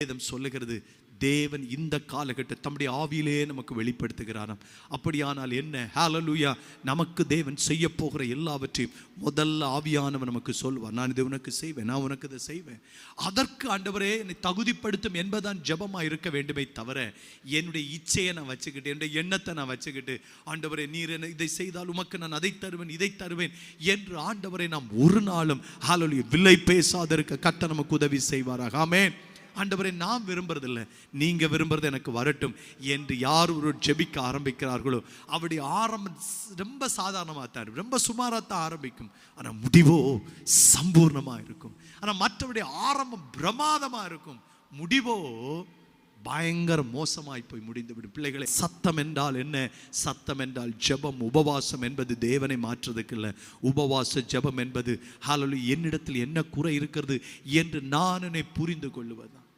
வேதம் சொல்லுகிறது, தேவன் இந்த காலகட்டத்தை தம்முடைய ஆவியிலே நமக்கு வெளிப்படுத்துகிறாராம். அப்படியானால் என்ன? ஹல்லேலூயா. நமக்கு தேவன் செய்ய போகிற எல்லாவற்றையும் முதல்ல ஆவியானவன் நமக்கு சொல்வார். நான் இதை உனக்கு செய்வேன், நான் உனக்கு இதை செய்வேன். அதற்கு ஆண்டவரே என்னை தகுதிப்படுத்தும் என்பதான் ஜெபமாக இருக்க வேண்டுமே தவிர, என்னுடைய இச்சையை நான் வச்சுக்கிட்டு, என்னுடைய எண்ணத்தை நான் வச்சுக்கிட்டு, ஆண்டவரே நீர் என்ன இதை செய்தால் உமக்கு நான் அதை தருவேன், இதை தருவேன் என்று ஆண்டவரை நாம் ஒரு நாளும் ஹல்லேலூயா விலை பேசாதிருக்க கர்த்தர் நமக்கு உதவி செய்வாராக. ஆமென். ஆண்டவரே நான் விரும்புறதில்லை, நீங்க விரும்புறது எனக்கு வரட்டும் என்று யார் ஒரு ஜெபிக்க ஆரம்பிக்கிறார்களோ அவருடைய ஆரம்பம் ரொம்ப சாதாரணமாக தான் இருக்கும், ரொம்ப சுமாராக தான் ஆரம்பிக்கும். ஆனால் முடிவோ சம்பூர்ணமாக இருக்கும். ஆனால் மற்றவருடைய ஆரம்பம் பிரமாதமாக இருக்கும், முடிவோ பயங்கர மோசமாய் போய் முடிந்துவிடும். பிள்ளைகளை, சத்தம் என்றால் என்ன? சத்தம் என்றால் ஜெபம். உபவாசம் என்பது தேவனை மாற்றுறதுக்கு இல்லை. உபவாச ஜெபம் என்பது ஹல்லேலூயா என்னிடத்தில் என்ன குறை இருக்கிறது என்று நான் என்னை புரிந்து கொள்ளுவதுதான்.